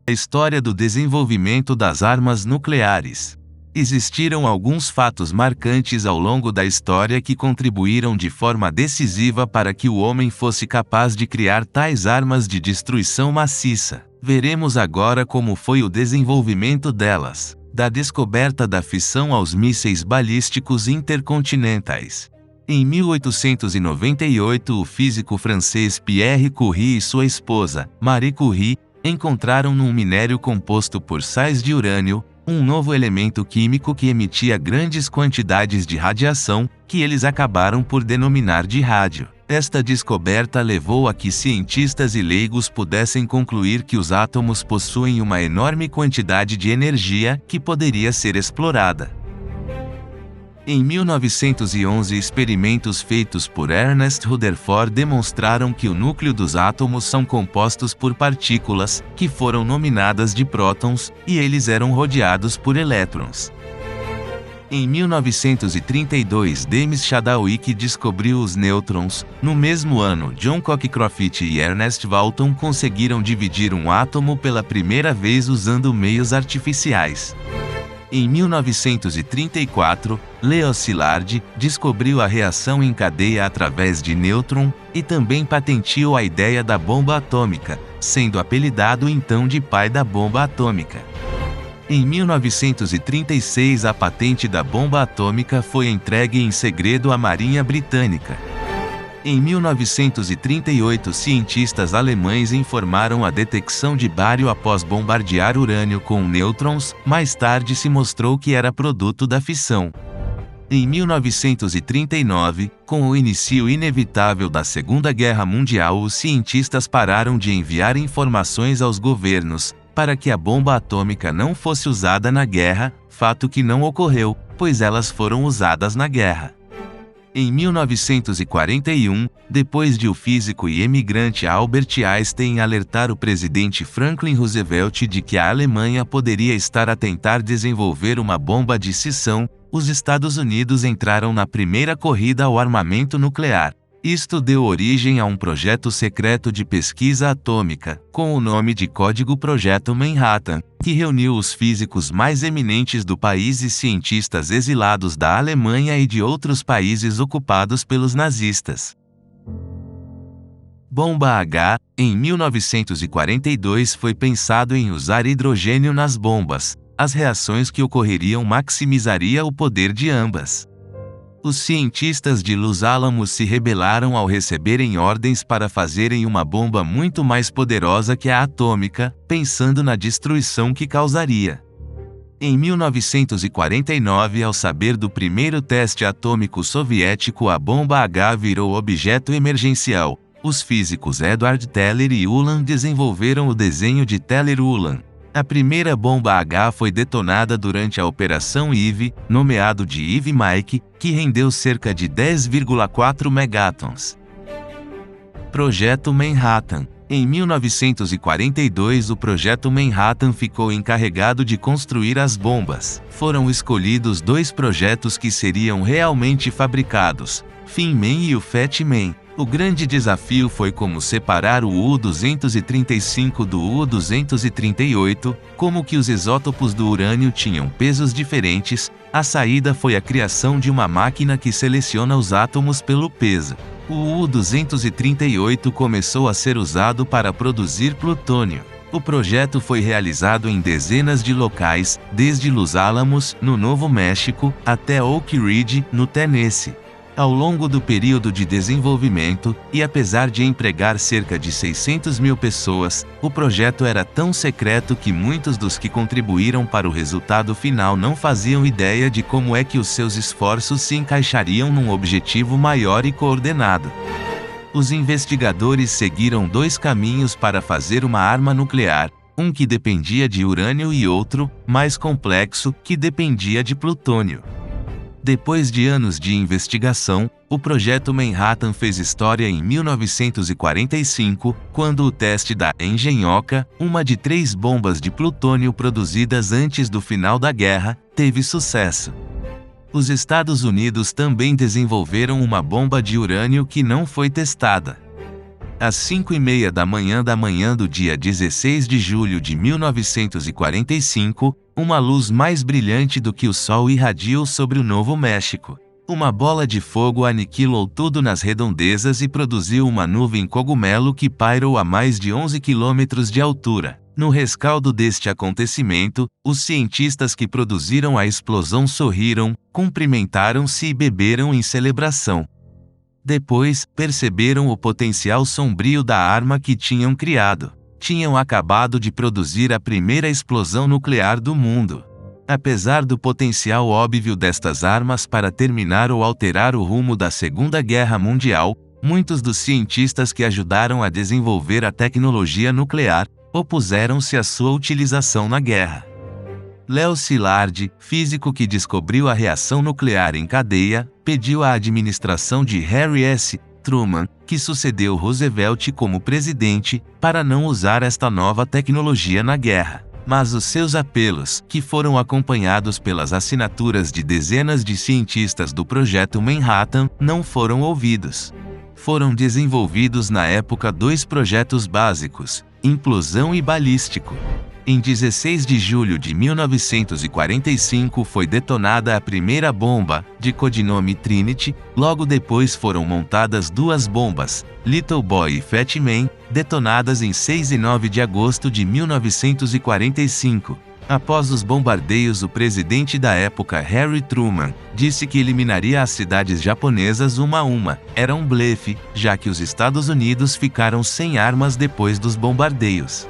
A história do desenvolvimento das armas nucleares. Existiram alguns fatos marcantes ao longo da história que contribuíram de forma decisiva para que o homem fosse capaz de criar tais armas de destruição maciça. Veremos agora como foi o desenvolvimento delas, da descoberta da fissão aos mísseis balísticos intercontinentais. Em 1898, o físico francês Pierre Curie e sua esposa, Marie Curie, encontraram num minério composto por sais de urânio, um novo elemento químico que emitia grandes quantidades de radiação, que eles acabaram por denominar de rádio. Esta descoberta levou a que cientistas e leigos pudessem concluir que os átomos possuem uma enorme quantidade de energia que poderia ser explorada. Em 1911, experimentos feitos por Ernest Rutherford demonstraram que o núcleo dos átomos são compostos por partículas, que foram nominadas de prótons, e eles eram rodeados por elétrons. Em 1932, James Chadwick descobriu os nêutrons. No mesmo ano, John Cockcroft e Ernest Walton conseguiram dividir um átomo pela primeira vez usando meios artificiais. Em 1934, Leo Szilard descobriu a reação em cadeia através de nêutron e também patenteou a ideia da bomba atômica, sendo apelidado então de pai da bomba atômica. Em 1936, a patente da bomba atômica foi entregue em segredo à Marinha Britânica. Em 1938, cientistas alemães informaram a detecção de bário após bombardear urânio com nêutrons. Mais tarde se mostrou que era produto da fissão. Em 1939, com o início inevitável da Segunda Guerra Mundial, os cientistas pararam de enviar informações aos governos, para que a bomba atômica não fosse usada na guerra, fato que não ocorreu, pois elas foram usadas na guerra. Em 1941, depois de o físico e emigrante Albert Einstein alertar o presidente Franklin Roosevelt de que a Alemanha poderia estar a tentar desenvolver uma bomba de fissão, os Estados Unidos entraram na primeira corrida ao armamento nuclear. Isto deu origem a um projeto secreto de pesquisa atômica, com o nome de Código Projeto Manhattan, que reuniu os físicos mais eminentes do país e cientistas exilados da Alemanha e de outros países ocupados pelos nazistas. Bomba H. Em 1942 foi pensado em usar hidrogênio nas bombas. As reações que ocorreriam maximizaria o poder de ambas. Os cientistas de Los Alamos se rebelaram ao receberem ordens para fazerem uma bomba muito mais poderosa que a atômica, pensando na destruição que causaria. Em 1949, ao saber do primeiro teste atômico soviético, a bomba H virou objeto emergencial. Os físicos Edward Teller e Ulam desenvolveram o desenho de Teller-Ulam. A primeira bomba H foi detonada durante a Operação Eve, nomeado de Eve Mike, que rendeu cerca de 10,4 megatons. Projeto Manhattan. Em 1942, o Projeto Manhattan ficou encarregado de construir as bombas. Foram escolhidos dois projetos que seriam realmente fabricados, Thin Man e o Fat Man. O grande desafio foi como separar o U-235 do U-238, como que os isótopos do urânio tinham pesos diferentes. A saída foi a criação de uma máquina que seleciona os átomos pelo peso. O U-238 começou a ser usado para produzir plutônio. O projeto foi realizado em dezenas de locais, desde Los Alamos, no Novo México, até Oak Ridge, no Tennessee. Ao longo do período de desenvolvimento, e apesar de empregar cerca de 600 mil pessoas, o projeto era tão secreto que muitos dos que contribuíram para o resultado final não faziam ideia de como é que os seus esforços se encaixariam num objetivo maior e coordenado. Os investigadores seguiram dois caminhos para fazer uma arma nuclear, um que dependia de urânio e outro, mais complexo, que dependia de plutônio. Depois de anos de investigação, o Projeto Manhattan fez história em 1945, quando o teste da Engenhoca, uma de 3 bombas de plutônio produzidas antes do final da guerra, teve sucesso. Os Estados Unidos também desenvolveram uma bomba de urânio que não foi testada. Às 5:30 da manhã do dia 16 de julho de 1945, uma luz mais brilhante do que o sol irradiou sobre o Novo México. Uma bola de fogo aniquilou tudo nas redondezas e produziu uma nuvem cogumelo que pairou a mais de 11 quilômetros de altura. No rescaldo deste acontecimento, os cientistas que produziram a explosão sorriram, cumprimentaram-se e beberam em celebração. Depois, perceberam o potencial sombrio da arma que tinham criado. Tinham acabado de produzir a primeira explosão nuclear do mundo. Apesar do potencial óbvio destas armas para terminar ou alterar o rumo da Segunda Guerra Mundial, muitos dos cientistas que ajudaram a desenvolver a tecnologia nuclear opuseram-se à sua utilização na guerra. Leo Szilard, físico que descobriu a reação nuclear em cadeia, pediu à administração de Harry S. Truman, que sucedeu Roosevelt como presidente, para não usar esta nova tecnologia na guerra. Mas os seus apelos, que foram acompanhados pelas assinaturas de dezenas de cientistas do Projeto Manhattan, não foram ouvidos. Foram desenvolvidos na época dois projetos básicos, implosão e balístico. Em 16 de julho de 1945 foi detonada a primeira bomba, de codinome Trinity. Logo depois foram montadas duas bombas, Little Boy e Fat Man, detonadas em 6 e 9 de agosto de 1945. Após os bombardeios, o presidente da época, Harry Truman, disse que eliminaria as cidades japonesas uma a uma. Era um blefe, já que os Estados Unidos ficaram sem armas depois dos bombardeios.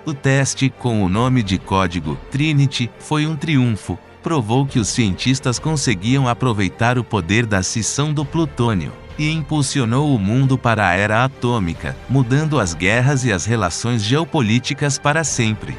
O teste, com o nome de código Trinity, foi um triunfo. Provou que os cientistas conseguiam aproveitar o poder da cisão do plutônio, e impulsionou o mundo para a era atômica, mudando as guerras e as relações geopolíticas para sempre.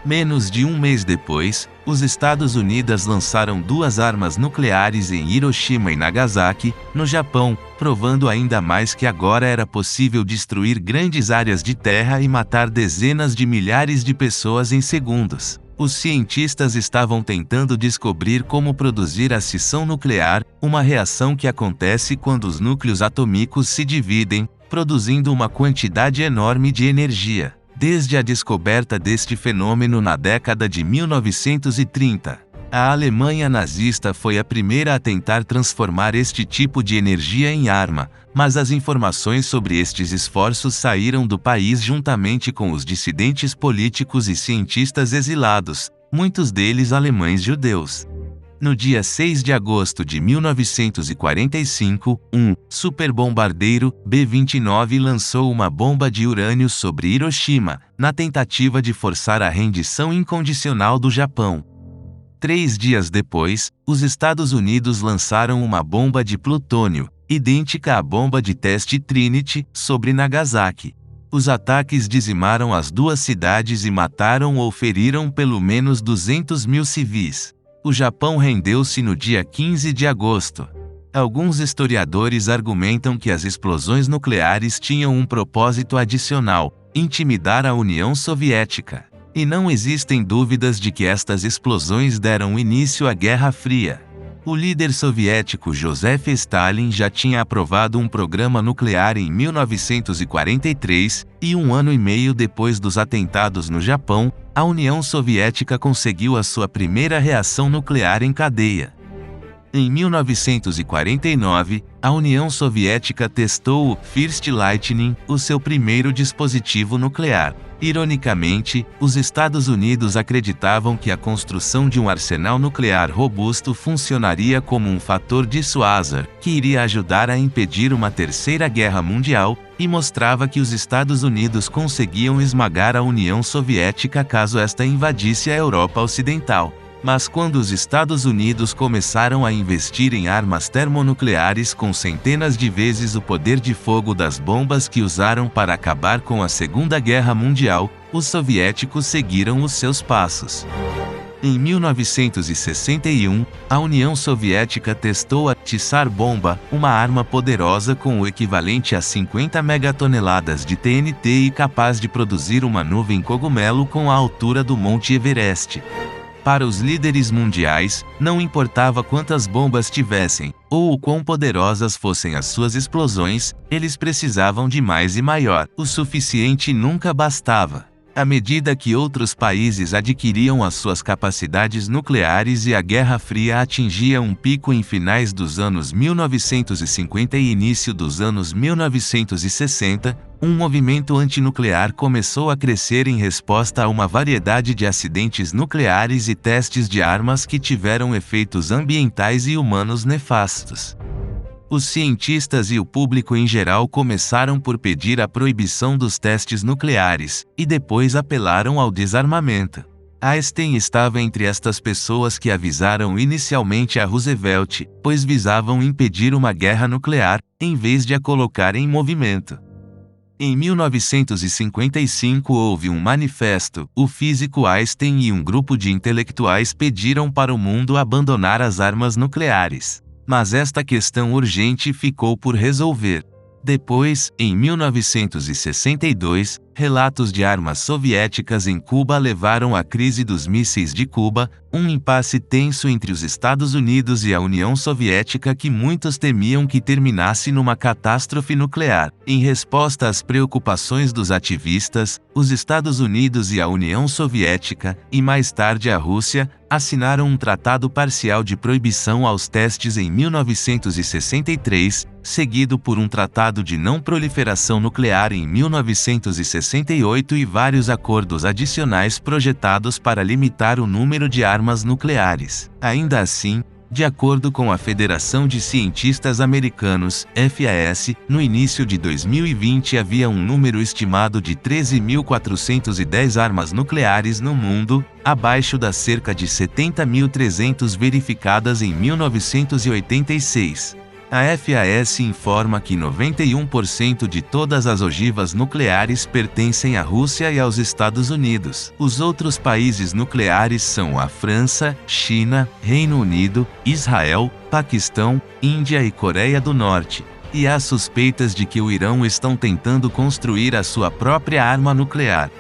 Menos de um mês depois, os Estados Unidos lançaram duas armas nucleares em Hiroshima e Nagasaki, no Japão, provando ainda mais que agora era possível destruir grandes áreas de terra e matar dezenas de milhares de pessoas em segundos. Os cientistas estavam tentando descobrir como produzir a cisão nuclear, uma reação que acontece quando os núcleos atômicos se dividem, produzindo uma quantidade enorme de energia. Desde a descoberta deste fenômeno na década de 1930, a Alemanha nazista foi a primeira a tentar transformar este tipo de energia em arma, mas as informações sobre estes esforços saíram do país juntamente com os dissidentes políticos e cientistas exilados, muitos deles alemães judeus. No dia 6 de agosto de 1945, um superbombardeiro B-29 lançou uma bomba de urânio sobre Hiroshima, na tentativa de forçar a rendição incondicional do Japão. 3 dias depois, os Estados Unidos lançaram uma bomba de plutônio, idêntica à bomba de teste Trinity, sobre Nagasaki. Os ataques dizimaram as duas cidades e mataram ou feriram pelo menos 200 mil civis. O Japão rendeu-se no dia 15 de agosto. Alguns historiadores argumentam que as explosões nucleares tinham um propósito adicional: intimidar a União Soviética. E não existem dúvidas de que estas explosões deram início à Guerra Fria. O líder soviético Joseph Stalin já tinha aprovado um programa nuclear em 1943, e um ano e meio depois dos atentados no Japão, a União Soviética conseguiu a sua primeira reação nuclear em cadeia. Em 1949, a União Soviética testou o First Lightning, o seu primeiro dispositivo nuclear. Ironicamente, os Estados Unidos acreditavam que a construção de um arsenal nuclear robusto funcionaria como um fator dissuasor, que iria ajudar a impedir uma terceira guerra mundial, e mostrava que os Estados Unidos conseguiam esmagar a União Soviética caso esta invadisse a Europa Ocidental. Mas quando os Estados Unidos começaram a investir em armas termonucleares com centenas de vezes o poder de fogo das bombas que usaram para acabar com a Segunda Guerra Mundial, os soviéticos seguiram os seus passos. Em 1961, a União Soviética testou a Tsar Bomba, uma arma poderosa com o equivalente a 50 megatoneladas de TNT e capaz de produzir uma nuvem cogumelo com a altura do Monte Everest. Para os líderes mundiais, não importava quantas bombas tivessem, ou o quão poderosas fossem as suas explosões, eles precisavam de mais e maior. O suficiente nunca bastava. À medida que outros países adquiriam as suas capacidades nucleares e a Guerra Fria atingia um pico em finais dos anos 1950 e início dos anos 1960, um movimento antinuclear começou a crescer em resposta a uma variedade de acidentes nucleares e testes de armas que tiveram efeitos ambientais e humanos nefastos. Os cientistas e o público em geral começaram por pedir a proibição dos testes nucleares, e depois apelaram ao desarmamento. Einstein estava entre estas pessoas que avisaram inicialmente a Roosevelt, pois visavam impedir uma guerra nuclear, em vez de a colocar em movimento. Em 1955 houve um manifesto. O físico Einstein e um grupo de intelectuais pediram para o mundo abandonar as armas nucleares. Mas esta questão urgente ficou por resolver. Depois, em 1962, relatos de armas soviéticas em Cuba levaram à crise dos mísseis de Cuba, um impasse tenso entre os Estados Unidos e a União Soviética que muitos temiam que terminasse numa catástrofe nuclear. Em resposta às preocupações dos ativistas, os Estados Unidos e a União Soviética, e mais tarde a Rússia, assinaram um tratado parcial de proibição aos testes em 1963, seguido por um tratado de não proliferação nuclear em 1968 e vários acordos adicionais projetados para limitar o número de armas nucleares. Ainda assim, de acordo com a Federação de Cientistas Americanos, FAS, no início de 2020 havia um número estimado de 13.410 armas nucleares no mundo, abaixo das cerca de 70.300 verificadas em 1986. A FAS informa que 91% de todas as ogivas nucleares pertencem à Rússia e aos Estados Unidos. Os outros países nucleares são a França, China, Reino Unido, Israel, Paquistão, Índia e Coreia do Norte. E há suspeitas de que o Irão estão tentando construir a sua própria arma nuclear.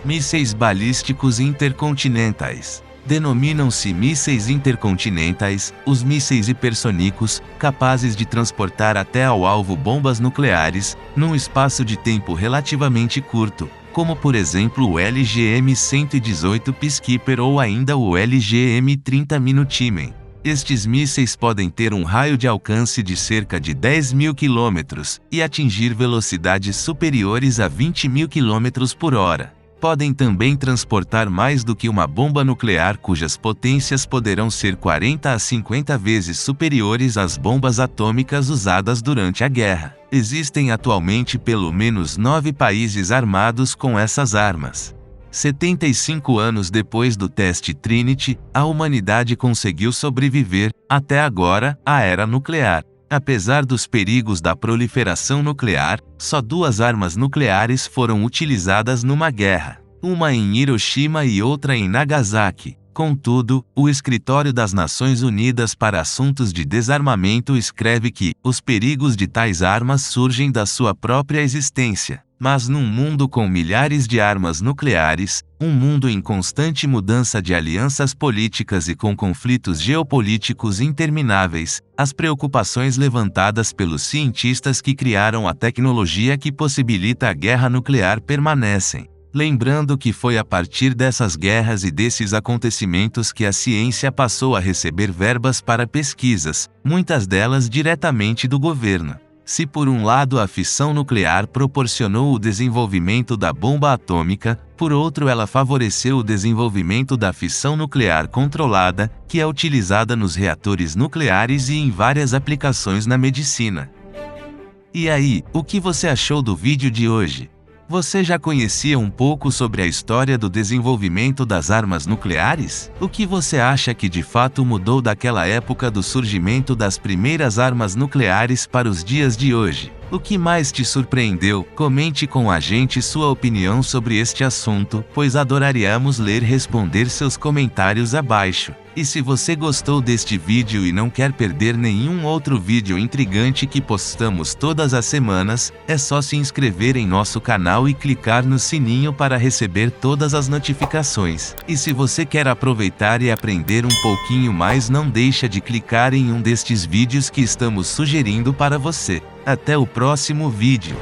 Mísseis balísticos intercontinentais. Denominam-se mísseis intercontinentais, os mísseis hipersônicos, capazes de transportar até ao alvo bombas nucleares, num espaço de tempo relativamente curto, como por exemplo o LGM-118 Peacekeeper ou ainda o LGM-30 Minuteman. Estes mísseis podem ter um raio de alcance de cerca de 10.000 km, e atingir velocidades superiores a 20.000 km por hora. Podem também transportar mais do que uma bomba nuclear cujas potências poderão ser 40 a 50 vezes superiores às bombas atômicas usadas durante a guerra. Existem atualmente pelo menos 9 países armados com essas armas. 75 anos depois do teste Trinity, a humanidade conseguiu sobreviver, até agora, à era nuclear. Apesar dos perigos da proliferação nuclear, só 2 armas nucleares foram utilizadas numa guerra, uma em Hiroshima e outra em Nagasaki. Contudo, o Escritório das Nações Unidas para Assuntos de Desarmamento escreve que os perigos de tais armas surgem da sua própria existência. Mas num mundo com milhares de armas nucleares, um mundo em constante mudança de alianças políticas e com conflitos geopolíticos intermináveis, as preocupações levantadas pelos cientistas que criaram a tecnologia que possibilita a guerra nuclear permanecem. Lembrando que foi a partir dessas guerras e desses acontecimentos que a ciência passou a receber verbas para pesquisas, muitas delas diretamente do governo. Se por um lado a fissão nuclear proporcionou o desenvolvimento da bomba atômica, por outro ela favoreceu o desenvolvimento da fissão nuclear controlada, que é utilizada nos reatores nucleares e em várias aplicações na medicina. E aí, o que você achou do vídeo de hoje? Você já conhecia um pouco sobre a história do desenvolvimento das armas nucleares? O que você acha que de fato mudou daquela época do surgimento das primeiras armas nucleares para os dias de hoje? O que mais te surpreendeu? Comente com a gente sua opinião sobre este assunto, pois adoraríamos ler e responder seus comentários abaixo. E se você gostou deste vídeo e não quer perder nenhum outro vídeo intrigante que postamos todas as semanas, é só se inscrever em nosso canal e clicar no sininho para receber todas as notificações. E se você quer aproveitar e aprender um pouquinho mais, não deixa de clicar em um destes vídeos que estamos sugerindo para você. Até o próximo vídeo.